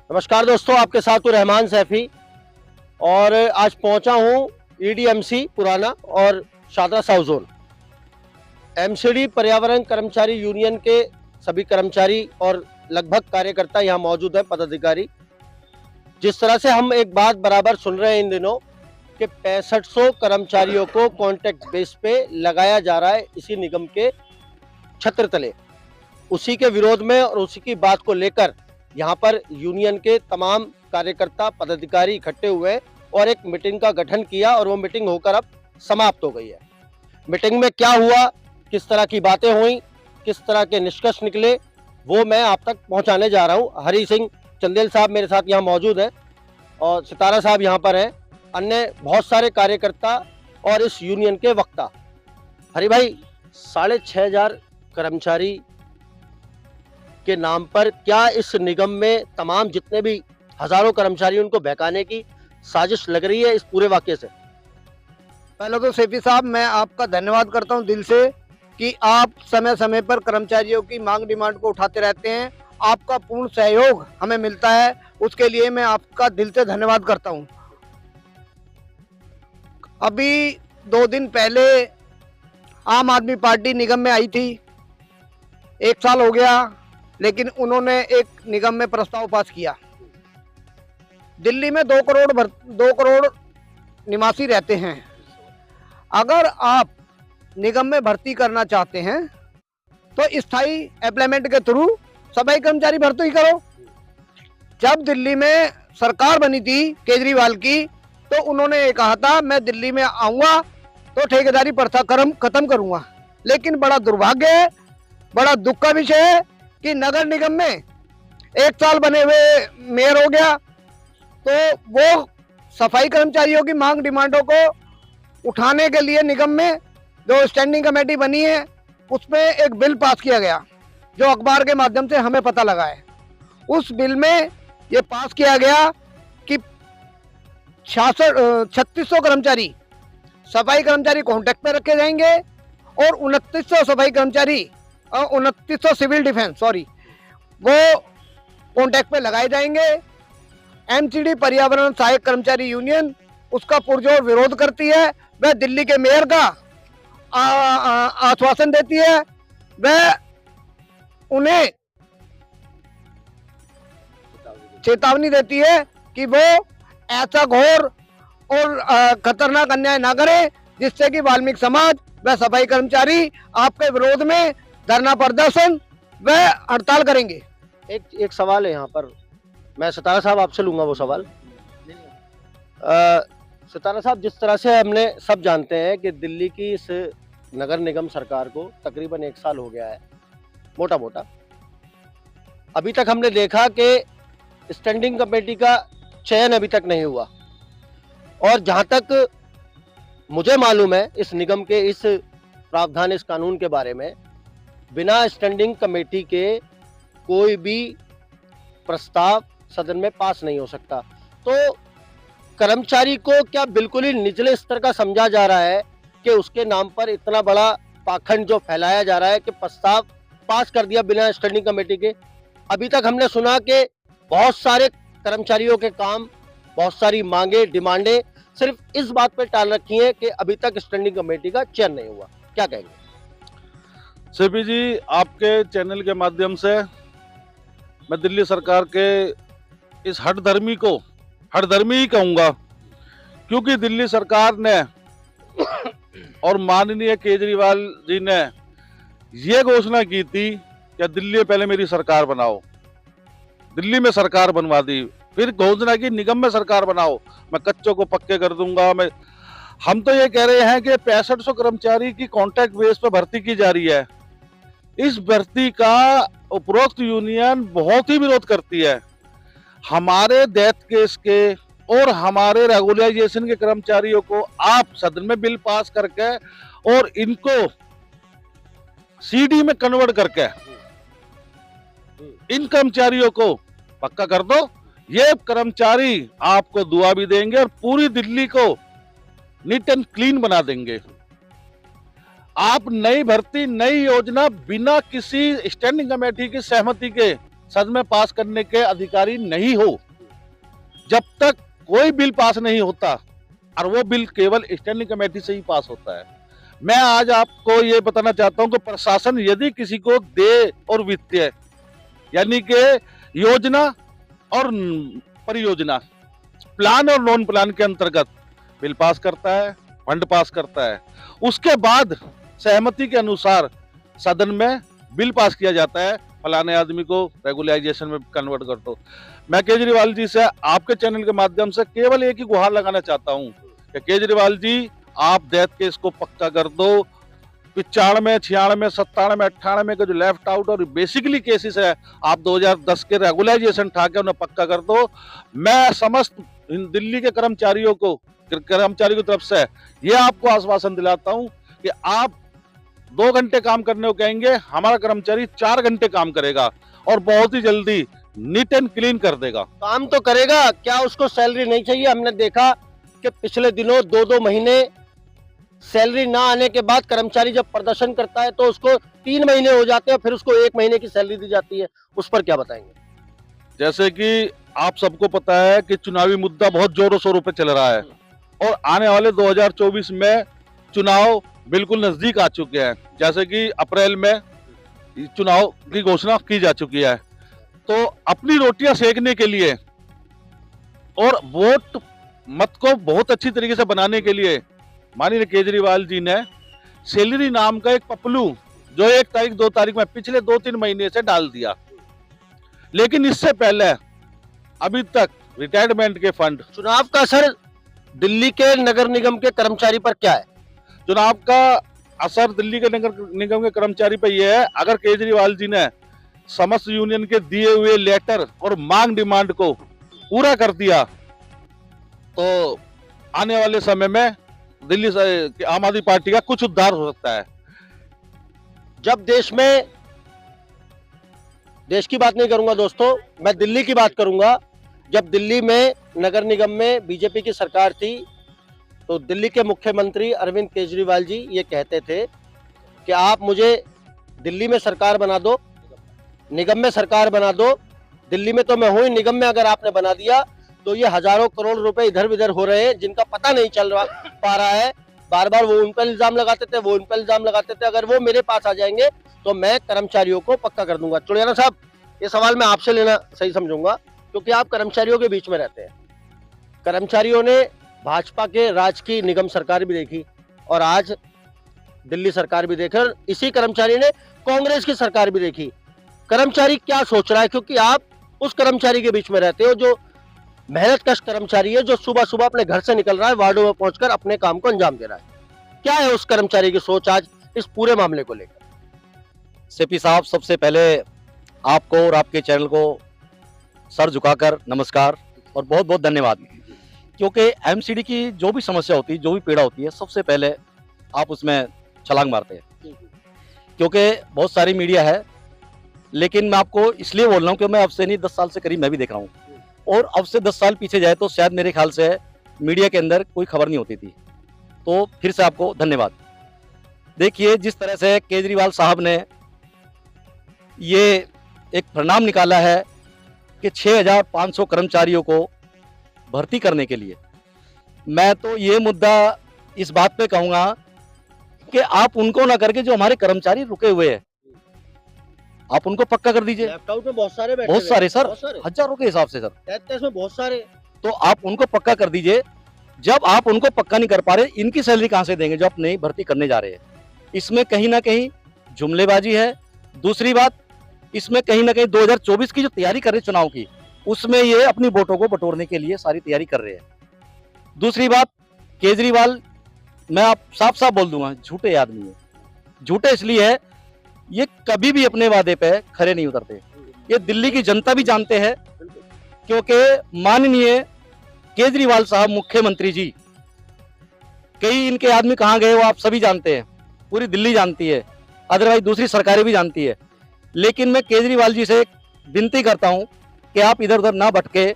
नमस्कार दोस्तों, आपके साथ हूँ रहमान सैफी और आज पहुंचा हूँ ईडीएमसी पुराना और शादरा साउथ जोन। एमसीडी पर्यावरण कर्मचारी यूनियन के सभी कर्मचारी और लगभग कार्यकर्ता यहाँ मौजूद हैं, पदाधिकारी। जिस तरह से हम एक बात बराबर सुन रहे हैं इन दिनों कि 6500 कर्मचारियों को कॉन्ट्रैक्ट बेस पे लगाया जा रहा है इसी निगम के छत्र तले, उसी के विरोध में और उसी की बात को लेकर यहाँ पर यूनियन के तमाम कार्यकर्ता पदाधिकारी इकट्ठे हुए और एक मीटिंग का गठन किया और वो मीटिंग होकर अब समाप्त हो गई है। मीटिंग में क्या हुआ, किस तरह की बातें हुई, किस तरह के निष्कर्ष निकले, वो मैं आप तक पहुंचाने जा रहा हूं। हरी सिंह चंदेल साहब मेरे साथ यहाँ मौजूद हैं और सितारा साहब यहाँ पर हैं, अन्य बहुत सारे कार्यकर्ता और इस यूनियन के वक्ता। हरी भाई, 6500 कर्मचारी के नाम पर क्या इस निगम में तमाम जितने भी हजारों कर्मचारी उनको बहकाने की साजिश लग रही है इस पूरे वाकये से? पहले तो सेफी साहब, मैं आपका धन्यवाद करता हूं दिल से कि आप समय समय पर कर्मचारियों की मांग डिमांड को उठाते रहते हैं। आपका पूर्ण सहयोग हमें मिलता है, उसके लिए मैं आपका दिल से धन्यवाद करता हूं। अभी 2 दिन पहले आम आदमी पार्टी निगम में आई थी, 1 साल हो गया, लेकिन उन्होंने एक निगम में प्रस्ताव पास किया। दिल्ली में 2 करोड़ निवासी रहते हैं। अगर आप निगम में भर्ती करना चाहते हैं तो स्थायी एम्प्लॉयमेंट के थ्रू सफाई कर्मचारी भर्ती करो। जब दिल्ली में सरकार बनी थी केजरीवाल की, तो उन्होंने ये कहा था मैं दिल्ली में आऊँगा तो ठेकेदारी प्रथा खत्म करूँगा। लेकिन बड़ा दुर्भाग्य है, बड़ा दुख का विषय है कि नगर निगम में 1 साल बने हुए मेयर हो गया, तो वो सफाई कर्मचारियों की मांग डिमांडों को उठाने के लिए निगम में जो स्टैंडिंग कमेटी बनी है उसमें एक बिल पास किया गया, जो अखबार के माध्यम से हमें पता लगा है। उस बिल में ये पास किया गया कि 3600 कर्मचारी सफाई कर्मचारी कॉन्ट्रैक्ट में रखे जाएंगे और 2900 सफाई कर्मचारी और 2900 सिविल डिफेंस वो कॉन्ट्रैक्ट पे लगाए जाएंगे। एमसीडी पर्यावरण सहायक कर्मचारी यूनियन उसका पुरजोर विरोध करती है। वह दिल्ली के मेयर का आश्वासन देती है, वह उन्हें चेतावनी देती है कि वो ऐसा घोर और खतरनाक अन्याय ना करे जिससे कि वाल्मीकि समाज व सफाई कर्मचारी आपके विरोध में धरना प्रदर्शन व हड़ताल करेंगे। एक सवाल है यहाँ पर, मैं सितारा साहब आपसे लूंगा वो सवाल। सितारा साहब, जिस तरह से हमने सब जानते हैं कि दिल्ली की इस नगर निगम सरकार को तकरीबन 1 साल हो गया है, मोटा मोटा। अभी तक हमने देखा कि स्टैंडिंग कमेटी का चयन अभी तक नहीं हुआ और जहां तक मुझे मालूम है इस निगम के इस प्रावधान, इस कानून के बारे में, बिना स्टैंडिंग कमेटी के कोई भी प्रस्ताव सदन में पास नहीं हो सकता। तो कर्मचारी को क्या बिल्कुल ही निचले स्तर का समझा जा रहा है कि उसके नाम पर इतना बड़ा पाखंड जो फैलाया जा रहा है कि प्रस्ताव पास कर दिया बिना स्टैंडिंग कमेटी के? अभी तक हमने सुना कि बहुत सारे कर्मचारियों के काम, बहुत सारी मांगे, डिमांडें सिर्फ इस बात पर टाल रखी हैं कि अभी तक स्टैंडिंग कमेटी का चयन नहीं हुआ। क्या कहेंगे? सेपी जी, आपके चैनल के माध्यम से मैं दिल्ली सरकार के इस हठधर्मी ही कहूंगा, क्योंकि दिल्ली सरकार ने और माननीय केजरीवाल जी ने ये घोषणा की थी कि दिल्ली में पहले मेरी सरकार बनाओ, दिल्ली में सरकार बनवा दी, फिर घोषणा की निगम में सरकार बनाओ, मैं कच्चों को पक्के कर दूंगा। हम तो ये कह रहे हैं कि 6500 कर्मचारी की कॉन्ट्रैक्ट बेस पर भर्ती की जा रही है। इस भर्ती का उपरोक्त यूनियन बहुत ही विरोध करती है। हमारे डेथ केस के और हमारे रेगुलराइजेशन के कर्मचारियों को आप सदन में बिल पास करके और इनको सीडी में कन्वर्ट करके इन कर्मचारियों को पक्का कर दो। ये कर्मचारी आपको दुआ भी देंगे और पूरी दिल्ली को नीट एंड क्लीन बना देंगे। आप नई भर्ती, नई योजना बिना किसी स्टैंडिंग कमेटी की सहमति के सदन में पास करने के अधिकारी नहीं हो। जब तक कोई बिल पास नहीं होता, और वो बिल केवल स्टैंडिंग कमेटी से ही पास होता है। मैं आज आपको ये बताना चाहता हूं कि प्रशासन यदि किसी को दे और वित्तीय यानी कि योजना और परियोजना, प्लान और नॉन प्लान के अंतर्गत बिल पास करता है, फंड पास करता है, उसके बाद सहमति के अनुसार सदन में बिल पास किया जाता है, फलाने आदमी को रेगुलराइजेशन में कन्वर्ट कर दो। मैं केजरीवाल जी से आपके चैनल के माध्यम से केवल एक ही गुहार लगाना चाहता हूं कि केजरीवाल जी, आप डेथ केस को पक्का कर दो। 95, 96, 97, 98 के जो लेफ्ट आउट और बेसिकली केसेस है, आप 2010 के रेगुलराइजेशन ठा के उन्हें पक्का कर दो। मैं समस्त दिल्ली के कर्मचारियों की तरफ से ये आपको आश्वासन दिलाता हूं कि आप 2 घंटे काम करने को कहेंगे, हमारा कर्मचारी 4 घंटे काम करेगा और बहुत ही जल्दी नीट एंड क्लीन कर देगा। काम तो करेगा, क्या उसको सैलरी नहीं चाहिए? हमने देखा कि पिछले दिनों 2-2 महीने सैलरी ना आने के बाद कर्मचारी जब प्रदर्शन करता है तो उसको 3 महीने हो जाते हैं, फिर उसको 1 महीने की सैलरी दी जाती है। उस पर क्या बताएंगे? जैसे कि आप सबको पता है कि चुनावी मुद्दा बहुत जोरों शोरों पे चल रहा है और आने वाले 2024 में चुनाव बिल्कुल नजदीक आ चुके हैं। जैसे कि अप्रैल में चुनाव की घोषणा की जा चुकी है, तो अपनी रोटियां सेकने के लिए और वोट मत को बहुत अच्छी तरीके से बनाने के लिए माननीय केजरीवाल जी ने सैलरी नाम का एक पपलू जो 1 तारीख 2 तारीख में पिछले 2-3 महीने से डाल दिया। लेकिन इससे पहले अभी तक रिटायरमेंट के फंड, चुनाव का असर दिल्ली के नगर निगम के कर्मचारी पर क्या है? चुनाव का असर दिल्ली के नगर निगम के कर्मचारी पर यह है, अगर केजरीवाल जी ने समस्त यूनियन के दिए हुए लेटर और मांग डिमांड को पूरा कर दिया तो आने वाले समय में दिल्ली से आम आदमी पार्टी का कुछ उद्धार हो सकता है। जब देश की बात नहीं करूंगा दोस्तों, मैं दिल्ली की बात करूंगा। जब दिल्ली में नगर निगम में बीजेपी की सरकार थी तो दिल्ली के मुख्यमंत्री अरविंद केजरीवाल जी ये कहते थे कि आप मुझे दिल्ली में सरकार बना दो, निगम में सरकार बना दो। दिल्ली में तो मैं हूं, निगम में अगर आपने बना दिया तो ये हजारों करोड़ रुपए इधर उधर हो रहे हैं जिनका पता नहीं चल पा रहा है। बार बार वो उन पर इल्जाम लगाते थे, अगर वो मेरे पास आ जाएंगे तो मैं कर्मचारियों को पक्का कर दूंगा। चुड़ैना साहब, ये सवाल मैं आपसे लेना सही समझूंगा क्योंकि आप कर्मचारियों के बीच में रहते हैं। कर्मचारियों ने भाजपा के राज की निगम सरकार भी देखी और आज दिल्ली सरकार भी देखी और इसी कर्मचारी ने कांग्रेस की सरकार भी देखी। कर्मचारी क्या सोच रहा है? क्योंकि आप उस कर्मचारी के बीच में रहते हो जो मेहनतकश कर्मचारी है, जो सुबह सुबह अपने घर से निकल रहा है, वार्डों में पहुंचकर अपने काम को अंजाम दे रहा है। क्या है उस कर्मचारी की सोच आज इस पूरे मामले को लेकर? सीपी साहब, सबसे पहले आपको और आपके चैनल को सर झुकाकर नमस्कार और बहुत बहुत धन्यवाद। क्योंकि एमसीडी की जो भी समस्या होती है, जो भी पीड़ा होती है, सबसे पहले आप उसमें छलांग मारते हैं। क्योंकि बहुत सारी मीडिया है, लेकिन मैं आपको इसलिए बोल रहा हूँ कि मैं अब से नहीं 10 साल से करीब मैं भी देख रहा हूँ और अब से 10 साल पीछे जाए तो शायद मेरे ख्याल से मीडिया के अंदर कोई खबर नहीं होती थी। तो फिर से आपको धन्यवाद। देखिए, जिस तरह से केजरीवाल साहब ने ये एक परिणाम निकाला है कि 6500 कर्मचारियों को भर्ती करने के लिए, मैं तो ये मुद्दा इस बात पे कहूँगा कि आप उनको ना करके जो हमारे कर्मचारी रुके हुए हैं आप उनको पक्का कर दीजिए। लैपटॉप में बहुत सारे बैठे बहुत हुए सारे हैं, सर, बहुत सारे। हजारों के हिसाब से सर। इसमें बहुत सारे। तो आप उनको पक्का कर दीजिए। जब आप उनको पक्का नहीं कर पा रहे, इनकी सैलरी कहां से देंगे जो आप नई भर्ती करने जा रहे हैं? इसमें कहीं ना कहीं जुमलेबाजी है। दूसरी बात, इसमें कहीं ना कहीं 2024 की जो तैयारी कर रहे चुनाव की, उसमें ये अपनी वोटों को बटोरने के लिए सारी तैयारी कर रहे हैं। दूसरी बात, केजरीवाल, मैं आप साफ साफ बोल दूंगा, झूठे आदमी है। झूठे इसलिए है, ये कभी भी अपने वादे पे खरे नहीं उतरते। ये दिल्ली की जनता भी जानते हैं, क्योंकि माननीय केजरीवाल साहब मुख्यमंत्री जी, कई इनके आदमी कहां गए वो आप सभी जानते हैं, पूरी दिल्ली जानती है, अदरवाइज दूसरी सरकारें भी जानती है। लेकिन मैं केजरीवाल जी से विनती करता हूं कि आप इधर उधर ना भटके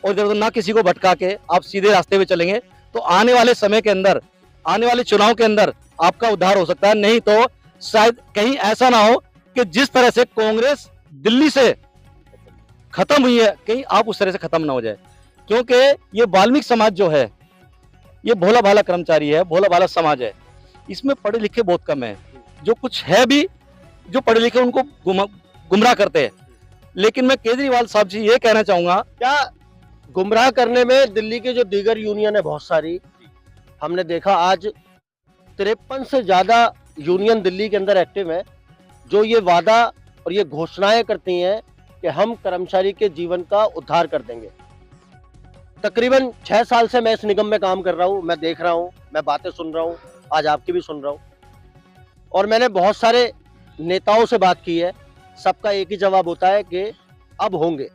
और इधर उधर ना किसी को भटका के आप सीधे रास्ते पे चलेंगे तो आने वाले समय के अंदर, आने वाले चुनाव के अंदर आपका उद्धार हो सकता है। नहीं तो शायद कहीं ऐसा ना हो कि जिस तरह से कांग्रेस दिल्ली से खत्म हुई है, कहीं आप उस तरह से खत्म ना हो जाए, क्योंकि ये वाल्मीकि समाज जो है ये भोला भाला कर्मचारी है, भोला भाला समाज है, इसमें पढ़े लिखे बहुत कम है। जो कुछ है भी जो पढ़े लिखे उनको गुमराह करते हैं। लेकिन मैं केजरीवाल साहब जी ये कहना चाहूंगा, क्या गुमराह करने में दिल्ली की जो दीगर यूनियन है बहुत सारी, हमने देखा आज 53 से ज्यादा यूनियन दिल्ली के अंदर एक्टिव है, जो ये वादा और ये घोषणाएं करती हैं कि हम कर्मचारी के जीवन का उद्धार कर देंगे। तकरीबन 6 साल से मैं इस निगम में काम कर रहा हूं, मैं देख रहा हूं, मैं बातें सुन रहा हूं, आज आपकी भी सुन रहा हूं, और मैंने बहुत सारे नेताओं से बात की है। सबका एक ही जवाब होता है कि अब होंगे,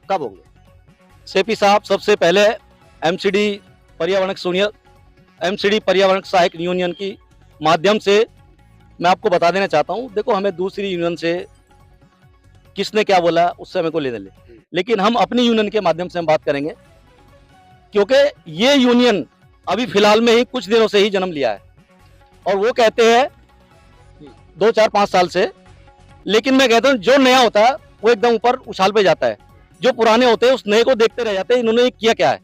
कब होंगे? सेपी साहब, सबसे पहले एमसीडी पर्यावरण सहायक यूनियन की माध्यम से मैं आपको बता देना चाहता हूं, देखो हमें दूसरी यूनियन से किसने क्या बोला उससे हमें को लेने ले, लेकिन हम अपनी यूनियन के माध्यम से हम बात करेंगे, क्योंकि ये यूनियन अभी फिलहाल में ही कुछ दिनों से ही जन्म लिया है और वो कहते हैं 2, 4, 5 साल से, लेकिन मैं कहता हूं जो नया होता है वो एकदम ऊपर उछाल पे जाता है, जो पुराने होते हैं उस नए को देखते रह जाते हैं इन्होंने किया क्या है,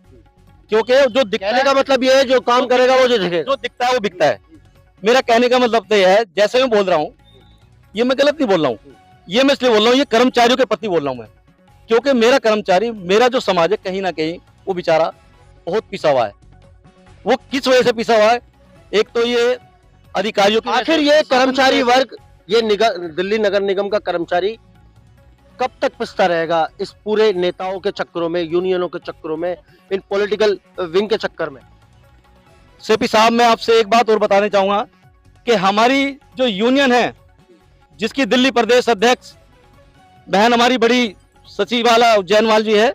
क्योंकि जो कहने का मतलब ये है जो काम करेगा वो जो दिखेगा, जो दिखता है वो बिकता है। मेरा कहने का मतलब तो यह है, जैसे मैं बोल रहा हूँ ये मैं गलत नहीं बोल रहा हूँ, ये मैं इसलिए बोल रहा हूँ, ये कर्मचारियों के प्रति बोल रहा हूँ मैं, क्योंकि मेरा कर्मचारी, मेरा जो समाज है कहीं ना कहीं वो बेचारा बहुत पिसा हुआ है। वो किस वजह से पिसा हुआ है? एक तो ये अधिकारियों की, आखिर ये कर्मचारी वर्ग, ये दिल्ली नगर निगम का कर्मचारी कब तक पिसता रहेगा इस पूरे नेताओं के चक्करों में, यूनियनों के चक्करों में, इन पॉलिटिकल विंग के चक्कर में? सेपी साहब, मैं आपसे एक बात और बताना चाहूंगा कि हमारी जो यूनियन है, जिसकी दिल्ली प्रदेश अध्यक्ष बहन हमारी बड़ी सचिवाला उज्जैनवाल जी है,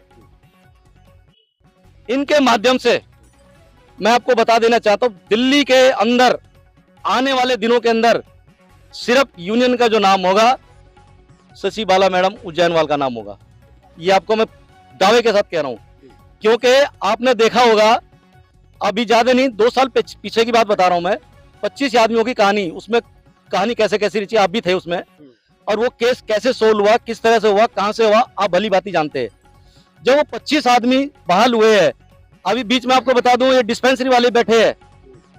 इनके माध्यम से मैं आपको बता देना चाहता हूं, दिल्ली के अंदर आने वाले दिनों के अंदर सिर्फ यूनियन का जो नाम होगा सचिवाला मैडम उज्जैनवाल का नाम होगा। ये आपको मैं दावे के साथ कह रहा हूं, क्योंकि आपने देखा होगा अभी ज्यादा नहीं 2 साल पीछे की बात बता रहा हूं मैं, 25 आदमियों की कहानी, उसमें कहानी कैसे कैसे रची, आप भी थे उसमें, और वो केस कैसे सोल्व हुआ, किस तरह से हुआ, कहां से हुआ, आप भली बात ही जानते हैं। जब वो 25 आदमी बहाल हुए हैं, अभी बीच में आपको बता दूं ये डिस्पेंसरी वाले बैठे हैं,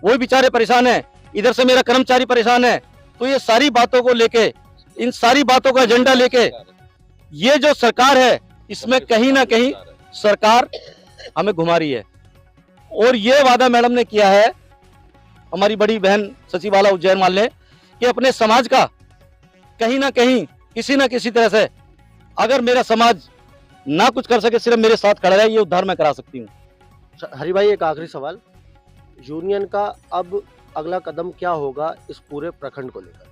वो बेचारे परेशान है, इधर से मेरा कर्मचारी परेशान है, तो ये सारी बातों को लेके, इन सारी बातों का एजेंडा लेके ये जो सरकार है, इसमें कहीं ना कहीं सरकार हमें घुमा रही है। और ये वादा मैडम ने किया है, हमारी बड़ी बहन सचिवाला उज्जैनवाल ने, कि अपने समाज का कहीं ना कहीं किसी ना किसी तरह से, अगर मेरा समाज ना कुछ कर सके, सिर्फ मेरे साथ खड़ा रहे, ये उद्धार मैं करा सकती हूँ। हरि भाई, एक आखिरी सवाल, यूनियन का अब अगला कदम क्या होगा इस पूरे प्रखंड को लेकर?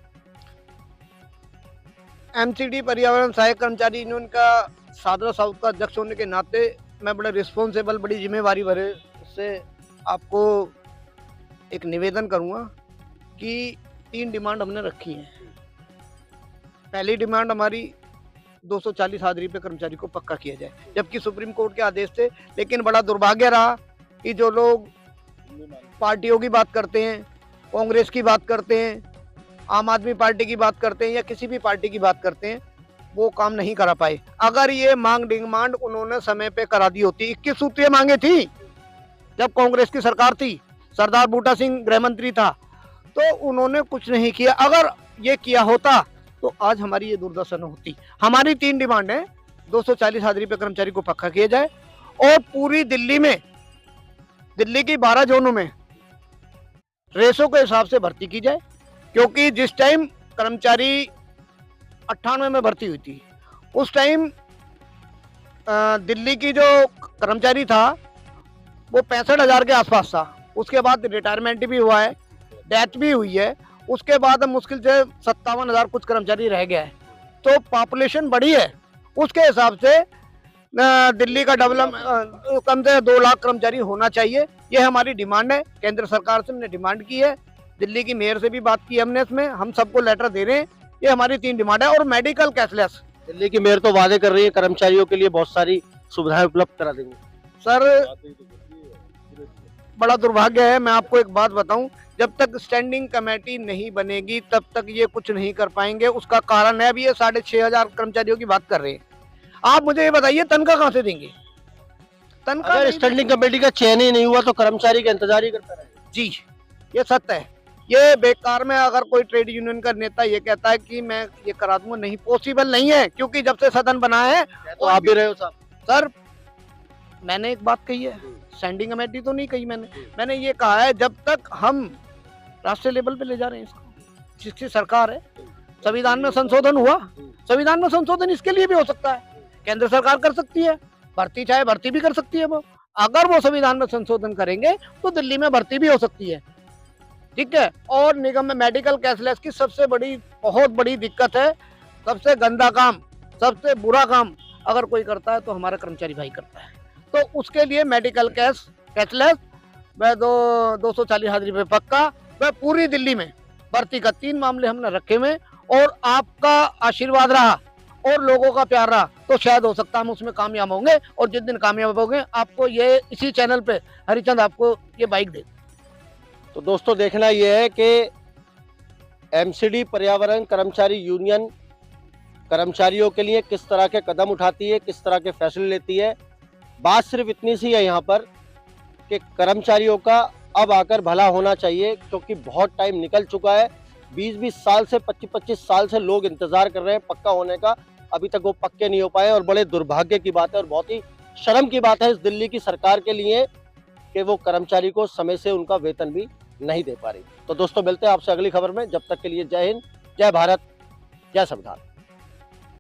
एमसीडी पर्यावरण सहायक कर्मचारी यूनियन का शादरा साउथ का अध्यक्ष होने के नाते मैं बड़े रिस्पॉन्सिबल, बड़ी जिम्मेवारी भरे से आपको एक निवेदन करूंगा कि 3 डिमांड हमने रखी हैं। पहली डिमांड हमारी 240 हाजिरी पे कर्मचारी को पक्का किया जाए, जबकि सुप्रीम कोर्ट के आदेश थे, लेकिन बड़ा दुर्भाग्य रहा कि जो लोग पार्टियों की बात करते हैं, कांग्रेस की बात करते हैं, आम आदमी पार्टी की बात करते हैं या किसी भी पार्टी की बात करते हैं, वो काम नहीं करा पाए। अगर ये डिमांड उन्होंने समय पे करा दी होती, 21 सूत्रीय मांगे थी जब कांग्रेस की सरकार थी, सरदार बूटा सिंह गृह मंत्री था, तो उन्होंने कुछ नहीं किया। अगर ये किया होता तो आज हमारी ये दुर्दशा न होती। हमारी 3 डिमांड है, 240 हाजिरी पे कर्मचारी को पक्का किया जाए और पूरी दिल्ली में, दिल्ली की 12 जोनों में रेशों के हिसाब से भर्ती की जाए, क्योंकि जिस टाइम कर्मचारी 98 में भर्ती हुई थी, उस टाइम दिल्ली की जो कर्मचारी था वो 65,000 के आसपास था। उसके बाद रिटायरमेंट भी हुआ है, डेथ भी हुई है, उसके बाद मुश्किल से 57,000 कुछ कर्मचारी रह गया है। तो पॉपुलेशन बढ़ी है, उसके हिसाब से दिल्ली का डेवलप कम से 2 लाख कर्मचारी होना चाहिए। ये हमारी डिमांड है, केंद्र सरकार से हमने डिमांड की है, दिल्ली की मेयर से भी बात की हमने, इसमें हम सबको लेटर दे रहे हैं। ये हमारी 3 डिमांड है। और मेडिकल कैशलेस, दिल्ली की मेयर तो वादे कर रही है कर्मचारियों के लिए बहुत सारी सुविधाएं उपलब्ध करा देंगे। सर बड़ा दुर्भाग्य है, मैं आपको एक बात बताऊं, जब तक स्टैंडिंग कमेटी नहीं बनेगी तब तक ये कुछ नहीं कर पाएंगे। उसका कारण है, अभी ये 6,500 कर्मचारियों की बात कर रहे हैं, आप मुझे ये बताइए तनख्वाह कहाँ से देंगे? तनख्वाह अगर नहीं स्टैंडिंग कमेटी का चयन ही नहीं हुआ तो कर्मचारी का इंतजार ही करता रहेगा। जी, ये सत्य है। ये बेकार में अगर कोई ट्रेड यूनियन का नेता ये कहता है कि मैं ये करा दूंगा, नहीं, पॉसिबल नहीं है, क्योंकि जब से सदन बना है तो आप भी रहे हो साहब। सर, मैंने एक बात कही है, स्टैंडिंग कमेटी तो नहीं कही मैंने ये कहा है जब तक हम राष्ट्रीय लेवल पे ले जा रहे हैं इसको, जिसकी सरकार है, संविधान में संशोधन हुआ, संविधान में संशोधन इसके लिए भी हो सकता है, केंद्र सरकार कर सकती है, भर्ती चाहे भर्ती भी कर सकती है वो, अगर वो संविधान में संशोधन करेंगे तो दिल्ली में भर्ती भी हो सकती है, ठीक है। और निगम में मेडिकल कैशलेस की सबसे बड़ी, बहुत बड़ी दिक्कत है, सबसे गंदा काम, सबसे बुरा काम अगर कोई करता है तो हमारा कर्मचारी भाई करता है। तो उसके लिए मेडिकल कैशलेस वह 240,000 रुपये पक्का, वह पूरी दिल्ली में भर्ती का 3 मामले हमने रखे हुए, और आपका आशीर्वाद रहा और लोगों का प्यार रहा तो शायद हो सकता है हम उसमें कामयाब होंगे, और जिस दिन कामयाब होंगे आपको ये इसी चैनल पे हरिचंद आपको ये बाइक दे। तो दोस्तों देखना यह है कि एमसीडी पर्यावरण कर्मचारी यूनियन कर्मचारियों के लिए किस तरह के कदम उठाती है, किस तरह के फैसले लेती है। बात सिर्फ इतनी सी है यहाँ पर कि कर्मचारियों का अब आकर भला होना चाहिए, क्योंकि बहुत टाइम निकल चुका है। 20-20 साल से 25-25 साल से लोग इंतजार कर रहे हैं पक्का होने का, अभी तक वो पक्के नहीं हो पाए, और बड़े दुर्भाग्य की बात है और बहुत ही शर्म की बात है इस दिल्ली की सरकार के लिए कि वो कर्मचारी को समय से उनका वेतन भी नहीं दे पा रही। तो दोस्तों मिलते हैं आपसे अगली खबर में, जब तक के लिए जय हिंद, जय भारत, जय संविधान।